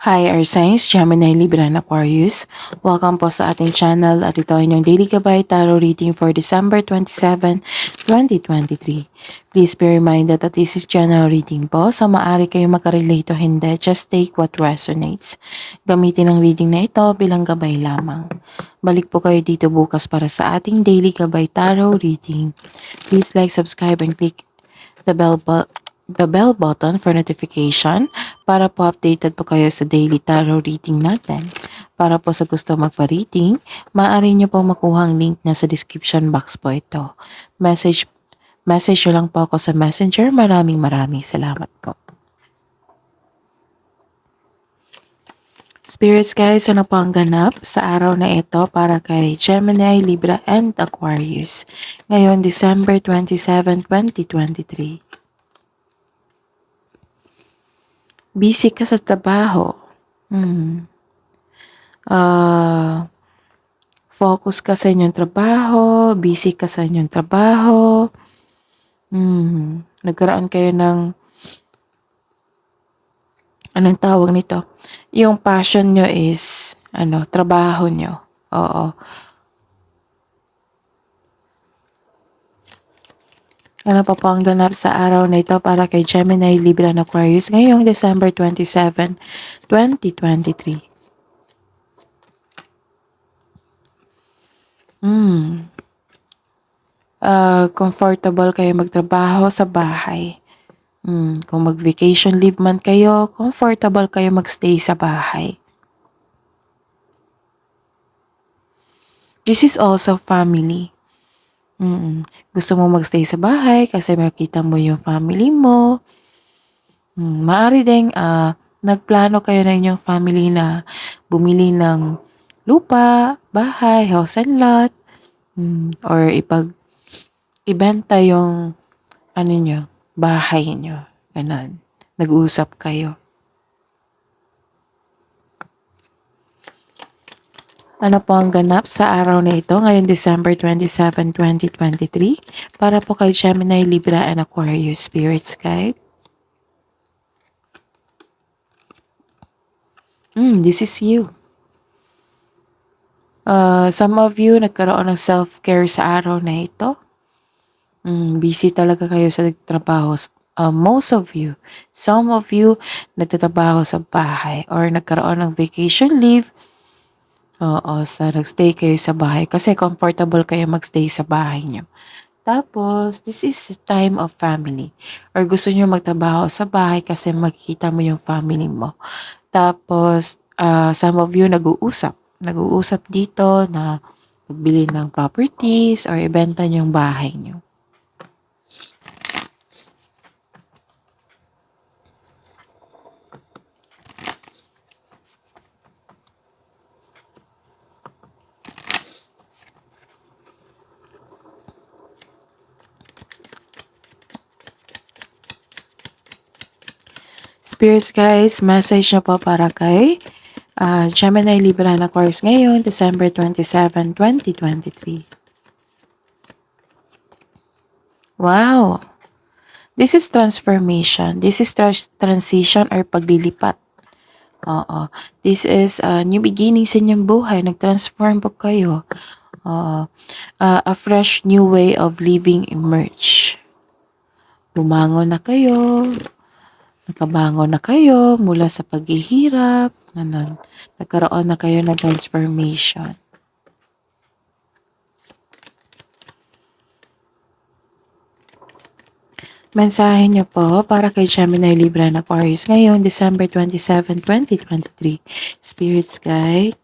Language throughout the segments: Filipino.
Hi, our Science, Gemini, Libra, and Aquarius. Welcome po sa ating channel at ito ay inyong Daily Gabay Tarot Reading for December 27, 2023. Please be reminded that this is general reading po, so maaari kayong makarelate o hindi. Just take what resonates. Gamitin ang reading na ito bilang gabay lamang. Balik po kayo dito bukas para sa ating Daily Gabay Tarot Reading. Please like, subscribe, and click the bell button for notification para po updated po kayo sa daily tarot reading natin. Para po sa gusto magpa-reading, maaari nyo po makuha ang link na sa description box po ito. Message nyo lang po ako sa messenger. Maraming salamat po. Spirits guys, ano po ang ganap sa araw na ito para kay Gemini, Libra, and Aquarius ngayon December 27, 2023. Busy ka sa trabaho. Focus ka sa inyong trabaho, busy ka sa inyong trabaho. Nagkaroon kayo ng, anong tawag nito? Yung passion nyo is, trabaho nyo. Oo. Ano pa po ang ganap sa araw na ito para kay Gemini, Libra, and Aquarius ngayong December 27, 2023. Comfortable kayo magtrabaho sa bahay. Kung mag-vacation leave man kayo, comfortable kayo magstay sa bahay. This is also family. Gusto mo magstay sa bahay kasi makita mo yung family mo. Maaari ding nagplano kayo na inyong family na bumili ng lupa, bahay, house and lot, or ibenta yung bahay nyo. Ganon. Nag-uusap kayo. Ano po ang ganap sa araw na ito ngayon December 27, 2023 para po kay Gemini, Libra, and Aquarius Spirits Guide? This is you. Some of you nagkaroon ng self-care sa araw na ito. Busy talaga kayo sa trabaho. Most of you, some of you nagtatrabaho sa bahay or nagkaroon ng vacation leave. Oo, nagstay kayo sa bahay kasi comfortable kayo magstay sa bahay nyo. Tapos, this is time of family. Or gusto nyo magtrabaho sa bahay kasi makikita mo yung family mo. Tapos, some of you nag-uusap. Nag-uusap dito na magbili ng properties or ibenta nyo yung bahay nyo. Spirits guys, message na po para kay Gemini, Libra, and Aquarius ngayon, December 27, 2023. Wow! This is transformation. This is transition or paglilipat. Oo. This is new beginning sa inyong buhay. Nag-transform po kayo. A fresh new way of living emerge. Bumangon na kayo. Nakabangon na kayo mula sa paghihirap. Nagkaroon na kayo ng transformation. Mensahe niyo po para kay Gemini, Libra, and Aquarius ngayon, December 27, 2023. Spirits Guide.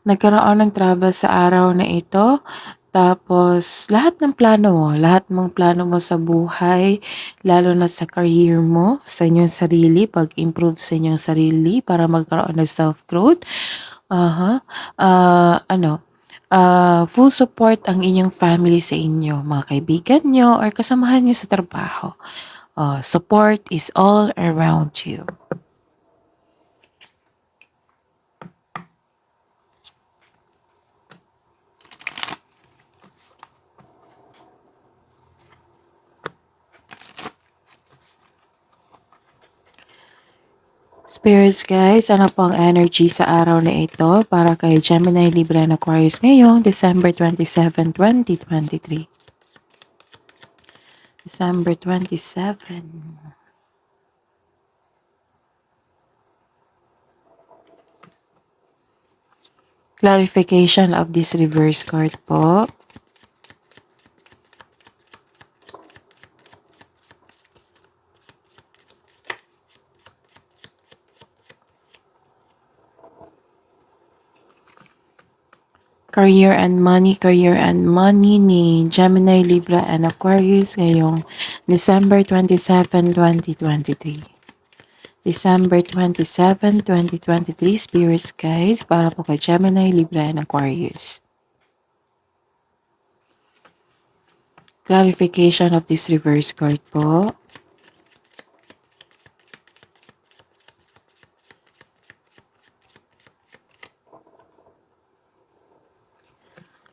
Nagkaroon ng travel sa araw na ito. Tapos, lahat ng plano mo, lahat mong plano mo sa buhay, lalo na sa career mo, sa inyong sarili, pag-improve sa inyong sarili para magkaroon ng self-growth. Full support ang inyong family sa inyo, mga kaibigan nyo, or kasamahan nyo sa trabaho. Support is all around you. Spirits guys, ano po ang energy sa araw na ito para kay Gemini, Libra, and Aquarius ngayong December 27, 2023. December 27. Clarification of this reverse card po. Career and money ni Gemini, Libra, and Aquarius ngayong December 27, 2023. December 27, 2023, spirits guys, para po kay Gemini, Libra, and Aquarius. Clarification of this reverse card po.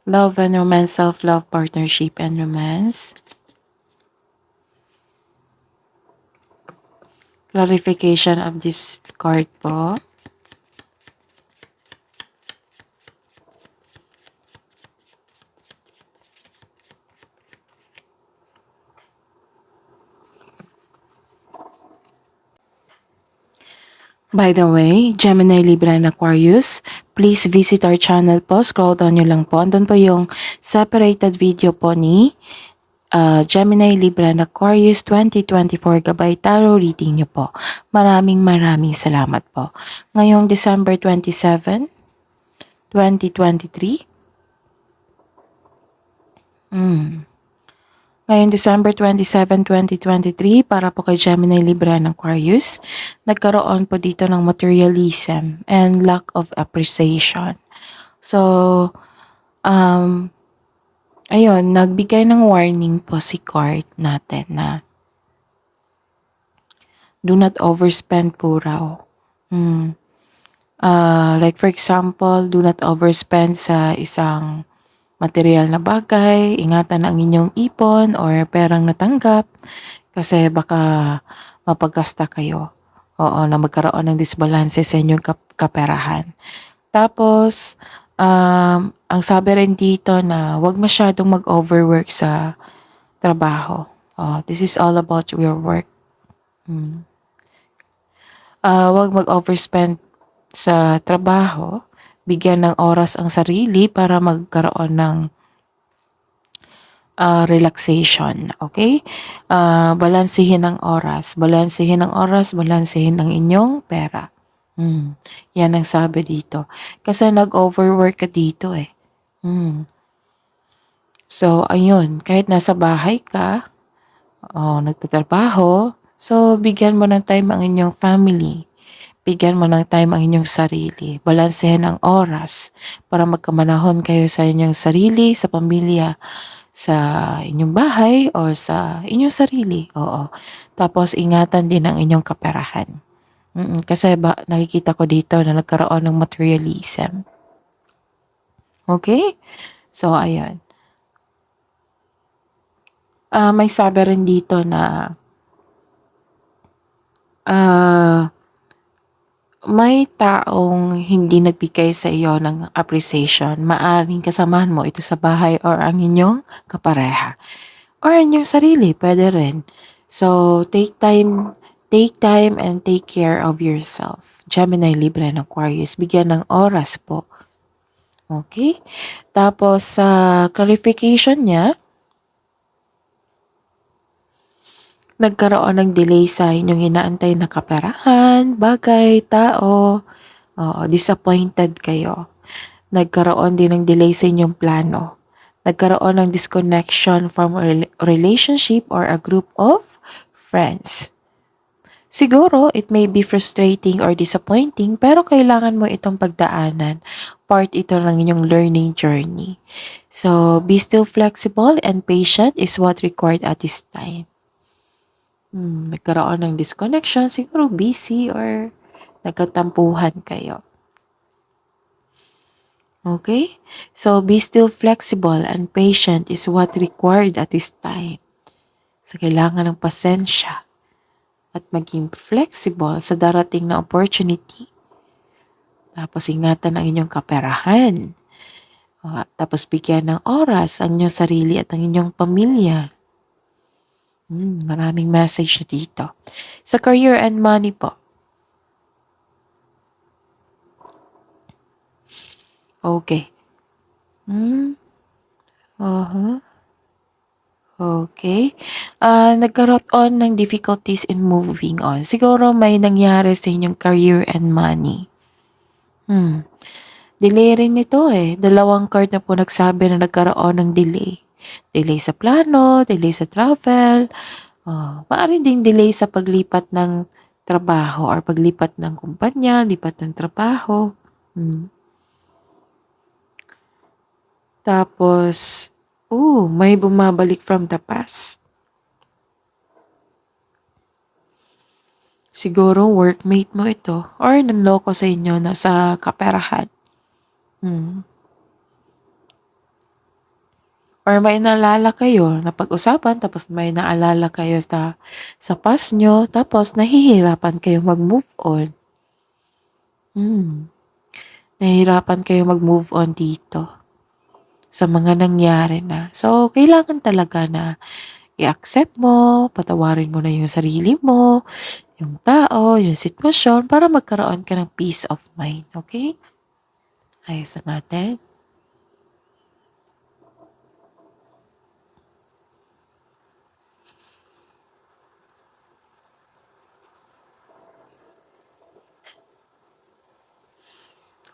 Love and romance, self-love, partnership, and romance. Clarification of this card po. By the way, Gemini, Libra, and Aquarius, please visit our channel po. Scroll down nyo lang po. Andun po yung separated video po ni Gemini, Libra, and Aquarius 2024 Gabay Tarot reading nyo po. Maraming salamat po. Ngayong December 27, 2023. Ngayong December 27, 2023, para po kay Gemini, Libra, and Aquarius, nagkaroon po dito ng materialism and lack of appreciation. So, ayun, nagbigay ng warning po si card natin na do not overspend po raw. Like for example, do not overspend sa isang material na bagay, ingatan ang inyong ipon or perang natanggap kasi baka mapagkasta kayo. Oo, na magkaroon ng disbalance sa inyong kaperahan. Tapos, ang sabi rin dito na huwag masyadong mag-overwork sa trabaho. This is all about your work. Huwag mag-overspend sa trabaho. Bigyan ng oras ang sarili para magkaroon ng relaxation, okay? Balansehin ang oras, balansehin ang inyong pera. Yan ang sabi dito. Kasi nag-overwork ka dito eh. So, ayun, kahit nasa bahay ka, nagtatrabaho, so bigyan mo ng time ang inyong family. Bigyan mo ng time ang inyong sarili. Balansehin ang oras para magkamanahon kayo sa inyong sarili, sa pamilya, sa inyong bahay o sa inyong sarili. Oo. Tapos ingatan din ang inyong kaperahan. Kasi nakikita ko dito na nagkaroon ng materialism. Okay? So, ayan. May sabi rin dito na may taong hindi nagbigay sa iyo ng appreciation, maaaring kasamahan mo ito sa bahay or ang inyong kapareha. Or inyong sarili, pwede rin. So, take time and take care of yourself. Gemini, Libra, and Aquarius, bigyan ng oras po. Okay? Tapos, sa clarification niya, nagkaroon ng delay sa inyong inaantay na kaperahan, bagay, tao, disappointed kayo. Nagkaroon din ng delay sa inyong plano. Nagkaroon ng disconnection from a relationship or a group of friends. Siguro, it may be frustrating or disappointing, pero kailangan mo itong pagdaanan. Part ito ng inyong learning journey. So, be still flexible and patient is what required at this time. Nagkaroon ng disconnection, siguro busy or nagkatampuhan kayo. Okay? So, be still flexible and patient is what required at this time. So, kailangan ng pasensya. at maging flexible sa darating na opportunity. Tapos ingatan ang inyong kaperahan. Tapos bigyan ng oras ang inyong sarili at ang inyong pamilya. Maraming message na dito. Sa career and money po. Okay. Okay. Nagkaroon ng difficulties in moving on. Siguro may nangyari sa inyong career and money. Delay rin ito eh. Dalawang card na po nagsabi na nagkaroon ng delay. Delay sa plano, delay sa travel, maaari ding delay sa paglipat ng trabaho or paglipat ng kumpanya, lipat ng trabaho. Tapos, may bumabalik from the past. Siguro workmate mo ito or nanloko sa inyo na sa kaperahan. Or may naalala kayo na pag-usapan tapos may naalala kayo sa past nyo tapos nahihirapan kayo mag-move on. Nahihirapan kayo mag-move on dito sa mga nangyari na. So, kailangan talaga na i-accept mo, patawarin mo na yung sarili mo, yung tao, yung sitwasyon para magkaroon ka ng peace of mind. Okay? Ayos na natin.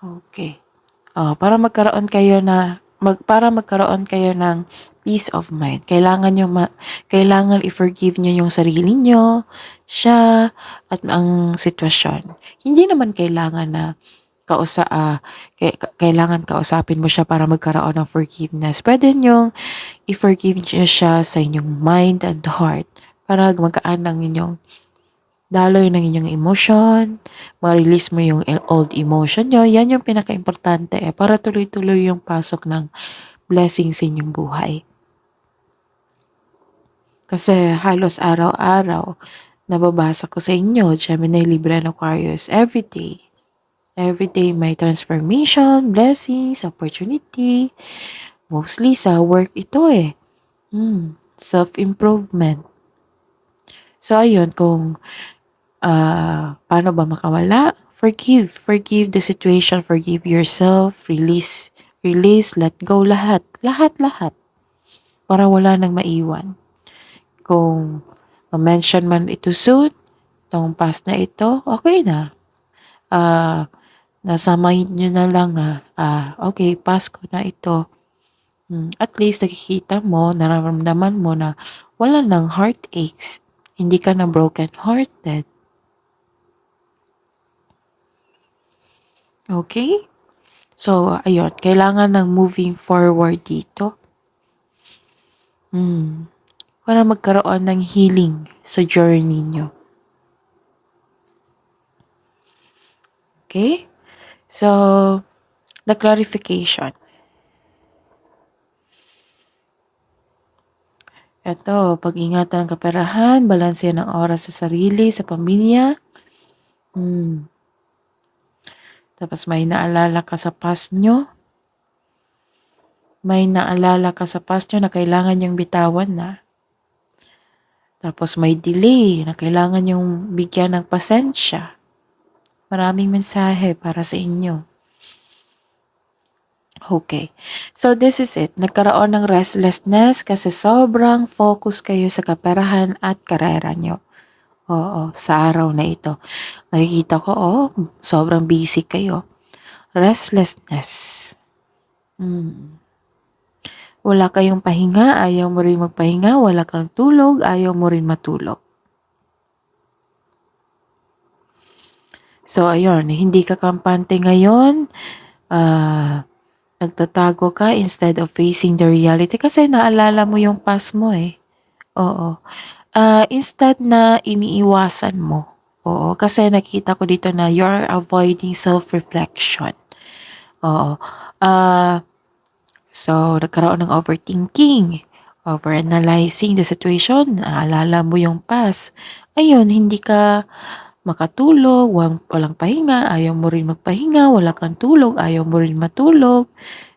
Okay. Para magkaroon kayo ng peace of mind. Kailangan i-forgive niyo yung sarili niyo, siya, at ang sitwasyon. Hindi naman kailangan na kailangan kausapin mo siya para magkaroon ng forgiveness. Pwede niyong i-forgive niyo siya sa inyong mind and heart para magkaan ng inyong daloy ng inyong emotion, ma-release mo yung old emotion nyo. Yan yung pinaka-importante para tuloy-tuloy yung pasok ng blessings sa inyong buhay. Kasi halos araw-araw, nababasa ko sa inyo, Gemini, Libra, and Aquarius, every day may transformation, blessings, opportunity. Mostly sa work ito self-improvement. So ayun, kung paano ba makawala? Forgive the situation, forgive yourself, release, let go lahat. Para wala nang maiwan. Kung ma-mention man ito soon, itong past na ito, okay na. Nasa mind nyo na lang na, okay, past ko na ito. At least nakikita mo, nararamdaman mo na wala nang heartaches. Hindi ka na broken-hearted. Okay? So, ayun, kailangan ng moving forward dito. Para magkaroon ng healing sa journey nyo. Okay? So, the clarification. Ito, pag-ingatan ng kaperahan, balanse ng oras sa sarili, sa pamilya. Tapos may naalala ka sa past nyo. May naalala ka sa past nyo na kailangan yung bitawan na. Tapos may delay na kailangan yung bigyan ng pasensya. Maraming mensahe para sa inyo. Okay. So this is it. Nagkaroon ng restlessness kasi sobrang focus kayo sa kaperahan at karera nyo. Oo, sa araw na ito. Nakikita ko, sobrang busy kayo. Restlessness. Wala kayong pahinga, ayaw mo rin magpahinga. Wala kang tulog, ayaw mo rin matulog. So, ayun, hindi ka kampante ngayon. Nagtatago ka instead of facing the reality kasi naalala mo yung past mo Oo. Instead na iniiwasan mo. Oo, kasi nakita ko dito na you're avoiding self-reflection. Oo. So, nagkaroon ng overthinking, overanalyzing the situation, naalala mo yung past, ayun, hindi ka makatulog, walang pahinga, ayaw mo rin magpahinga, wala kang tulog, ayaw mo rin matulog.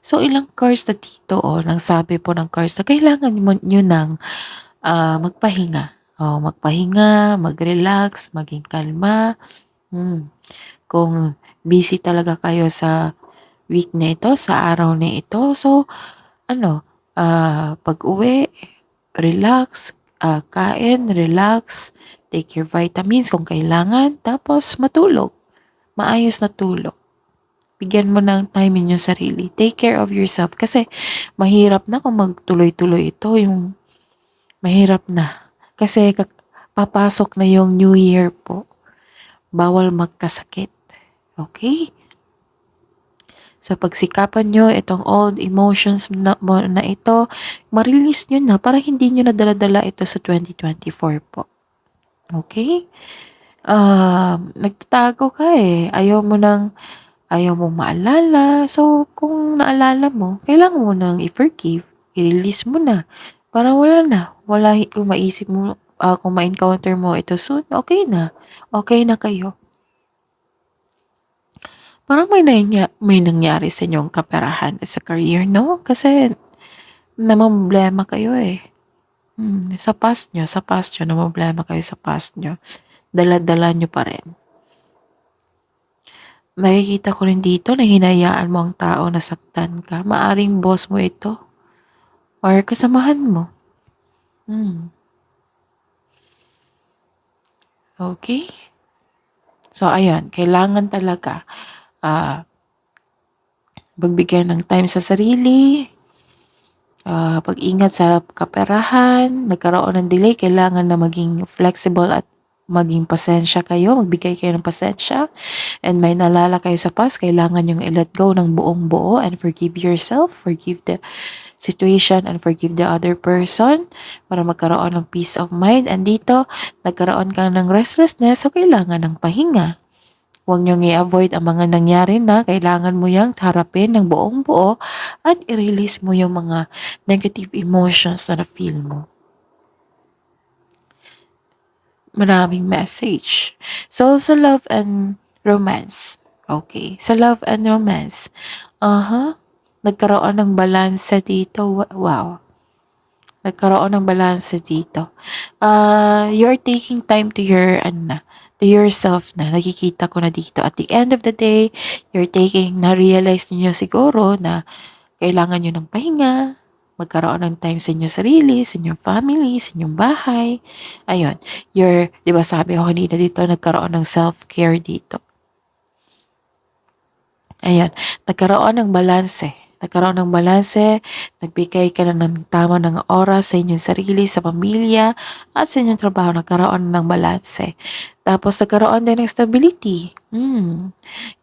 So, ilang cards na dito, nang sabi po ng cards na kailangan mo nyo ng magpahinga. Magpahinga, mag-relax, maging kalma. Hmm. Kung busy talaga kayo sa week na ito, sa araw na ito, so, pag-uwi, relax, kain, relax, take your vitamins kung kailangan, tapos matulog. Maayos na tulog. Bigyan mo ng time yung sarili. Take care of yourself kasi mahirap na kung magtuloy-tuloy ito, yung mahirap na. Kasi papasok na yung New Year po. Bawal magkasakit. Okay? So, pagsikapan nyo itong old emotions na ito, ma-release nyo na para hindi nyo nadala-dala ito sa 2024 po. Okay? Nagtatago ka eh. Ayaw mo maalala. So, kung naalala mo, kailangan mo nang i-forgive. I-release mo na. Para wala na. Kung maisip mo, kung ma-encounter mo ito soon, okay na. Okay na kayo. Parang may nangyari sa inyong kaperahan sa career, no? Kasi namomblema kayo eh. Sa past nyo, namomblema kayo sa past nyo. Dala-dala nyo pa rin. Nakikita ko rin dito na hinayaan mo ang tao na saktan ka. Maaring boss mo ito. Or kasamahan mo. Okay? So, ayan. Kailangan talaga magbigay ng time sa sarili, pag-ingat sa kaperahan, nagkaroon ng delay, kailangan na maging flexible at maging pasensya kayo, magbigay kayo ng pasensya, and may nalala kayo sa past, kailangan yung i-let go ng buong buo and forgive yourself, forgive the situation, and forgive the other person para magkaroon ng peace of mind. And dito, nagkaroon ka ng restlessness, so kailangan ng pahinga. Huwag niyong i-avoid ang mga nangyari na kailangan mo yang harapin ng buong buo at i-release mo yung mga negative emotions na na-feel mo. Maraming message. So, sa love and romance. Okay. Sa love and romance. Nagkaroon ng balanse dito. Wow. Nagkaroon ng balanse dito. You're taking time to to yourself na. Nakikita ko na dito. At the end of the day, na-realize niyo siguro na kailangan nyo ng pahinga, magkaroon ng time sa inyong sarili, sa inyong family, sa inyong bahay. Ayun. Di ba sabi ko kanina dito, nagkaroon ng self-care dito. Ayun. Nagkaroon ng balanse. Nagbigay ka na ng tama ng oras sa inyong sarili, sa pamilya, at sa inyong trabaho. Nagkaroon ng balanse. Tapos nagkaroon din ng stability.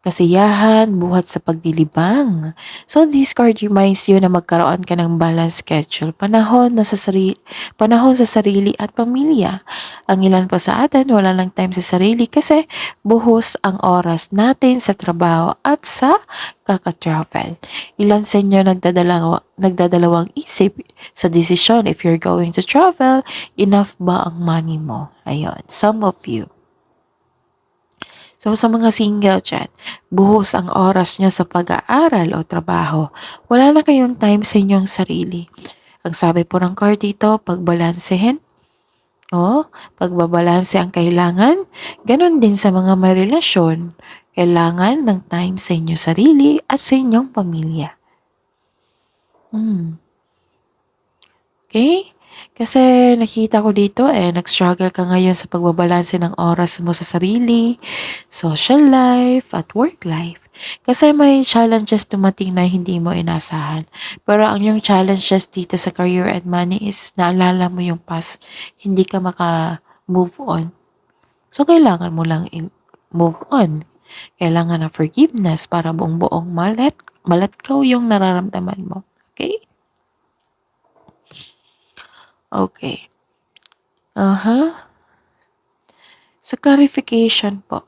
Kasiyahan, buhat sa paglilibang. So this card reminds you na magkaroon ka ng balanced schedule. Panahon sa sarili at pamilya. Ang ilan po sa atin, wala lang time sa sarili kasi buhos ang oras natin sa trabaho at sa kaka-travel. Ilan sa inyo nagdadalawang isip sa desisyon if you're going to travel, enough ba ang money mo? Ayun, some of you. So sa mga single dyan, buhos ang oras nyo sa pag-aaral o trabaho. Wala na kayong time sa inyong sarili. Ang sabi po ng card dito, pagbalansehin. Pagbabalanse ang kailangan. Ganon din sa mga may relasyon. Kailangan ng time sa inyong sarili at sa inyong pamilya. Okay? Kasi nakita ko dito nag-struggle ka ngayon sa pagbabalanse ng oras mo sa sarili, social life, at work life. Kasi may challenges dumating na hindi mo inasahan. Pero ang yung challenges dito sa career and money is naalala mo yung past. Hindi ka maka-move on. So, kailangan mo lang move on. Kailangan ng forgiveness para buong-buong malet go yung nararamdaman mo. Okay? Okay. Sa clarification po.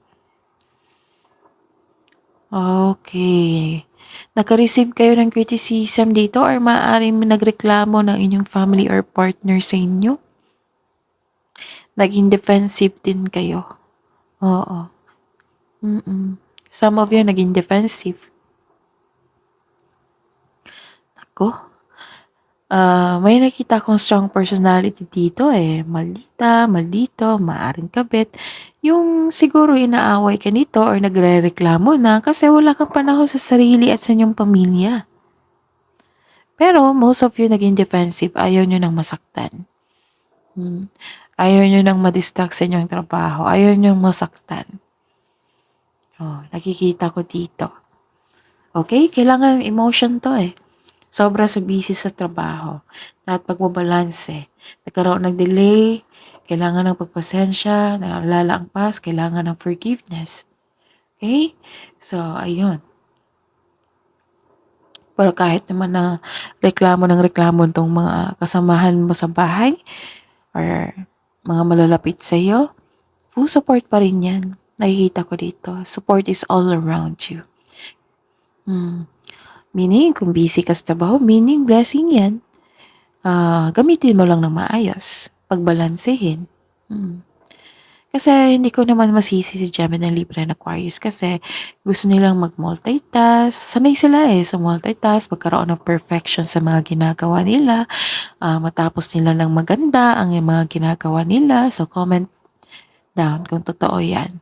Okay. Naka-receive kayo ng criticism dito or maaaring nagreklamo ng inyong family or partner sa inyo? Naging defensive din kayo. Oo. Some of you naging defensive. Ako, may nakita akong strong personality dito Maldita, maldito, maaring kabit. Yung siguro inaaway ka nito or nagrereklamo na kasi wala kang panahon sa sarili at sa inyong pamilya. Pero most of you naging defensive, ayaw nyo nang masaktan. Ayaw nyo nang madistract sa inyong trabaho, ayaw nyo masaktan. Nakikita ko dito. Okay? Kailangan ng emotion to Sobra sa busy sa trabaho. At pagbabalanse. Nagkaroon ng delay, kailangan ng pagpasensya, naalala ang past, kailangan ng forgiveness. Okay? So, ayun. Pero kahit naman na reklamo ng reklamo itong mga kasamahan mo sa bahay or mga malalapit sa iyo, full support pa rin yan. Nakikita ko dito. Support is all around you. Meaning, kung busy ka sa trabaho, meaning blessing yan. Gamitin mo lang ng maayos. Pagbalansehin. Kasi hindi ko naman masisi si Gemini, Libra, and Aquarius kasi gusto nilang mag-multitask. Sanay sila sa multitask, magkaroon ng perfection sa mga ginagawa nila. Matapos nila ng maganda ang mga ginagawa nila. So, comment down kung totoo yan.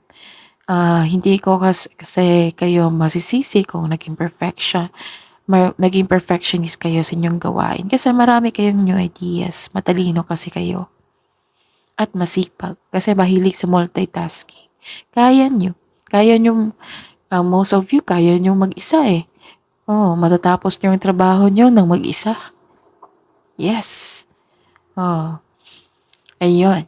Hindi ko kasi kayo masisisi kung naging perfectionist kayo sa inyong gawain. Kasi marami kayong new ideas. Matalino kasi kayo. At masipag. Kasi mahilig sa multitasking. Kaya nyo. Most of you, kaya nyo mag-isa matatapos nyo yung trabaho nyo ng mag-isa. Yes. Ayun.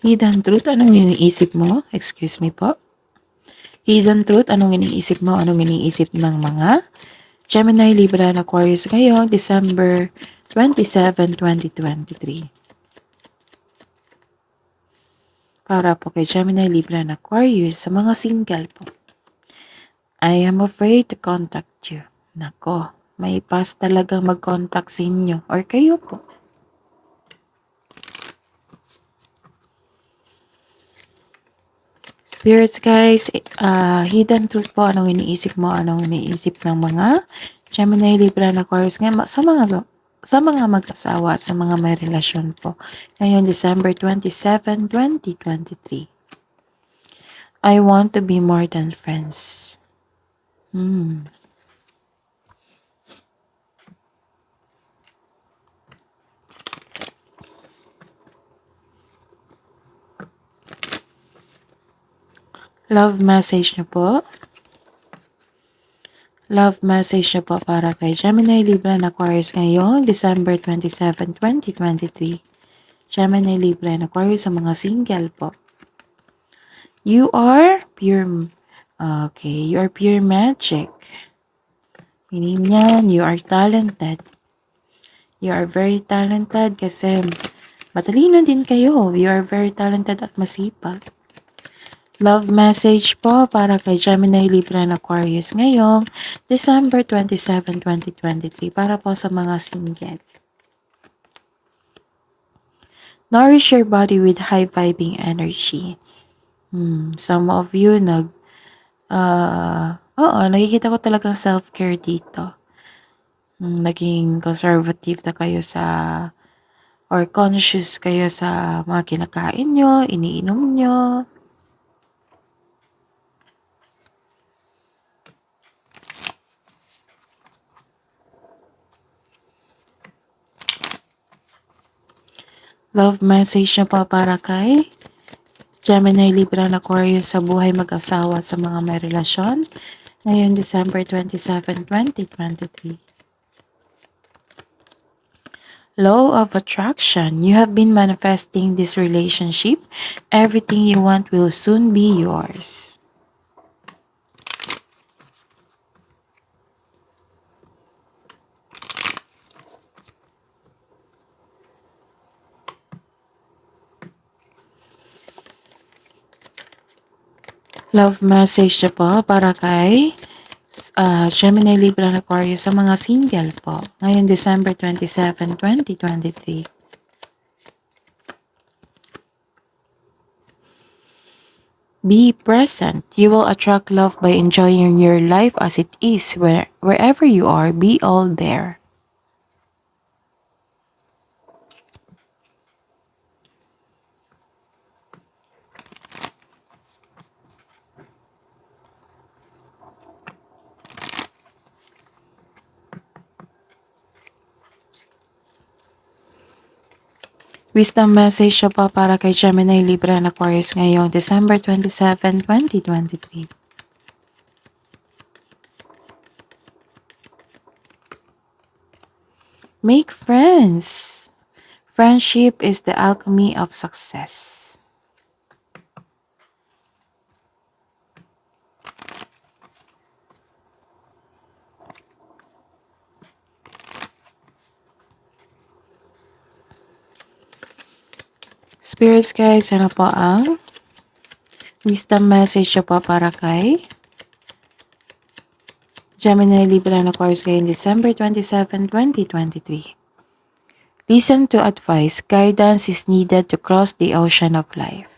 Hidden truth, anong iniisip mo? Excuse me po. Hidden truth, anong iniisip mo? Anong iniisip ng mga Gemini, Libra, and Aquarius ngayong December 27, 2023? Para po kay Gemini, Libra, and Aquarius sa mga single po. I am afraid to contact you. Nako, may pass talagang mag-contact sa inyo or kayo po. Spirits guys, hidden truth po, anong iniisip mo, anong iniisip ng mga Gemini, Libra, and Aquarius ngayon sa mga mag-asawa at sa mga may relasyon po. Ngayon, December 27, 2023. I want to be more than friends. Love message niyo po. Love message niyo po para kay Gemini, Libra, and Aquarius ngayong December 27, 2023. Gemini, Libra, and Aquarius sa mga single po. You are pure, you are pure magic. Meaning yan, you are talented. You are very talented kasi matalino din kayo. You are very talented at masipag. Love message po para kay Gemini, Libra, and Aquarius ngayong December 27, 2023 para po sa mga single. Nourish your body with high-vibing energy. Some of you nakikita ko talagang self-care dito. Naging conservative na kayo or conscious kayo sa mga kinakain nyo, iniinom nyo. Love message na po para kay Gemini, Libra, and Aquarius sa buhay mag-asawa sa mga may relasyon ngayon December 27, 2023. Law of attraction. You have been manifesting this relationship. Everything you want will soon be yours. Love message niyo po para kay Gemini, Libra, and Aquarius sa mga single po. Ngayon, December 27, 2023. Be present. You will attract love by enjoying your life as it is. Wherever you are, be all there. Wisdom message siya po para kay Gemini, Libra, and Aquarius ngayong December 27, 2023. Make friends. Friendship is the alchemy of success. Spirits guys, ano po ang wisdom message siya po para kay Gemini, Libra, and Aquarius ngayong December 27, 2023. Listen to advice. Guidance is needed to cross the ocean of life.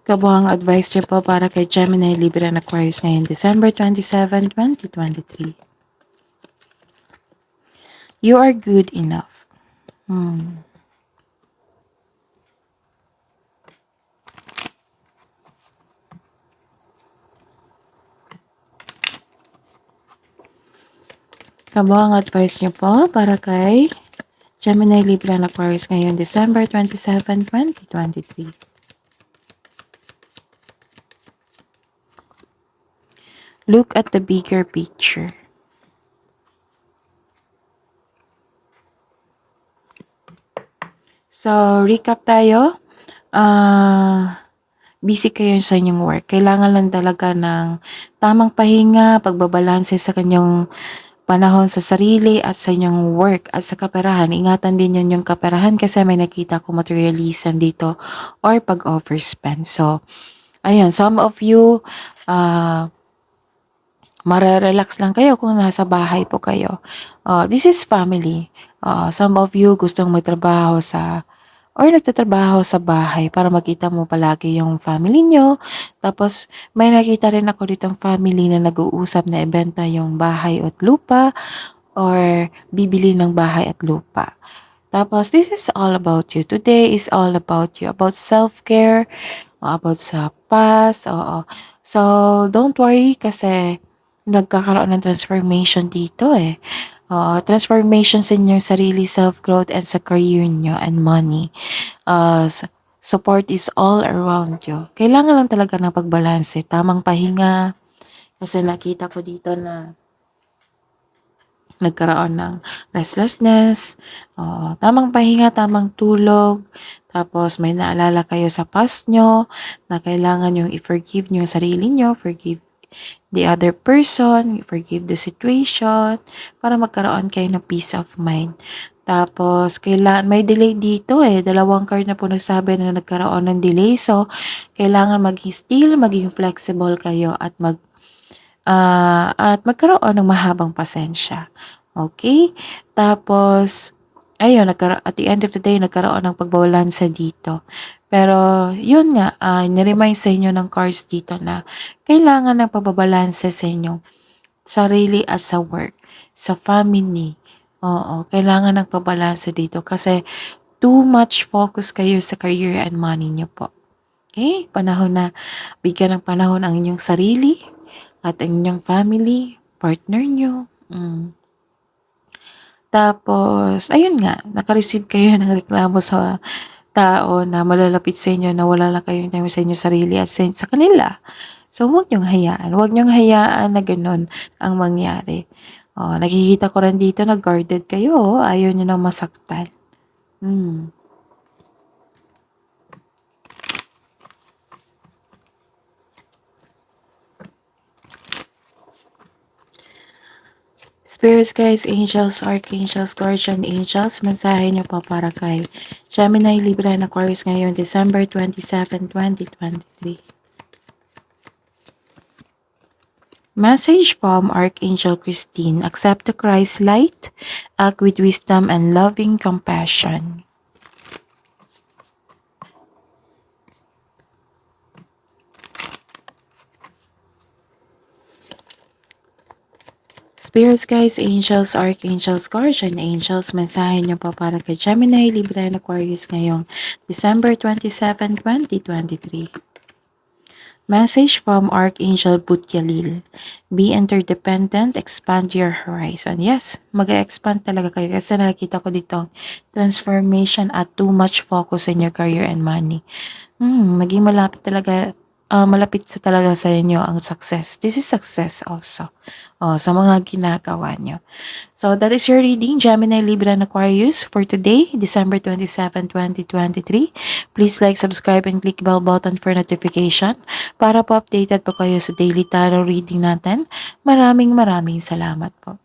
Kabuhang advice niyo po para kay Gemini, Libra, and Aquarius ngayong December 27, 2023. You are good enough. Kabuhang advice niyo po para kay Gemini, Libra, and Aquarius ngayong December 27, 2023. Look at the bigger picture. So, recap tayo. Busy kayo sa inyong work. Kailangan lang talaga ng tamang pahinga, pagbabalanse sa kanyang panahon sa sarili at sa inyong work at sa kaperahan. Ingatan din yun yung kaperahan kasi may nakita ko materialism dito or pag-overspend. So, ayun, some of you, marerelax lang kayo kung nasa bahay po kayo. This is family. Some of you gustong magtrabaho or nagtatrabaho sa bahay para makita mo palagi yung family nyo. Tapos, may nakita rin ako ditong family na nag-uusap na ibenta yung bahay at lupa or bibili ng bahay at lupa. Tapos, this is all about you. Today is all about you. About self-care, about sa past. Oo. So, don't worry kasi nagkakaroon ng transformation dito eh. Transformation sa inyong sarili, self-growth, and sa career nyo and money. Support is all around you. Kailangan lang talaga ng pagbalanse. Tamang pahinga. Kasi nakita ko dito na nagkaroon ng restlessness. Tamang pahinga, tamang tulog. Tapos may naalala kayo sa past nyo na kailangan yung i-forgive nyo yung sarili nyo, forgive the other person, forgive the situation, para magkaroon kayo ng peace of mind. Tapos, kailangan, may delay dito eh. 2 card na po nagsabi na nagkaroon ng delay. So, kailangan maging still, maging flexible kayo at magkaroon ng mahabang pasensya. Okay? Tapos, ayun, at the end of the day, nagkaroon ng pagbabalansa dito. Pero, yun nga, niremind sa inyo ng cards dito na kailangan ng pagbabalansa sa inyong sarili at sa work, sa family. Oo, kailangan ng pagbabalansa dito kasi too much focus kayo sa career and money nyo po. Okay? Panahon na bigyan ng panahon ang inyong sarili at ang inyong family, partner nyo. Tapos, ayun nga, naka-receive kayo ng reklamo sa tao na malalapit sa inyo na wala lang kayong time sa inyong sarili at sa kanila. So, huwag niyong hayaan. Huwag niyong hayaan na ganun ang mangyari. Nakikita ko rin dito na guarded kayo. Ayaw niyo nang masaktan. Spirits, guys, angels, archangels, guardian angels, mensahe niyo po para kay Gemini, Libra, and Aquarius ngayon, December 27, 2023. Message from Archangel Christine: accept the Christ light, act with wisdom and loving compassion. Spirits, guys, angels, archangels, guardian angels, mensahe niyo po para kay Gemini, Libra, and Aquarius ngayong December 27, 2023. Message from Archangel Butyalil: be interdependent, expand your horizon. Yes, mag-expand talaga kayo kasi nakikita ko dito transformation at too much focus in your career and money. Maging malapit sa talaga sa inyo ang success. This is success also. Sa mga ginagawa nyo. So, that is your reading, Gemini, Libra, and Aquarius for today, December 27, 2023. Please like, subscribe, and click bell button for notification para po updated po kayo sa daily tarot reading natin. Maraming salamat po.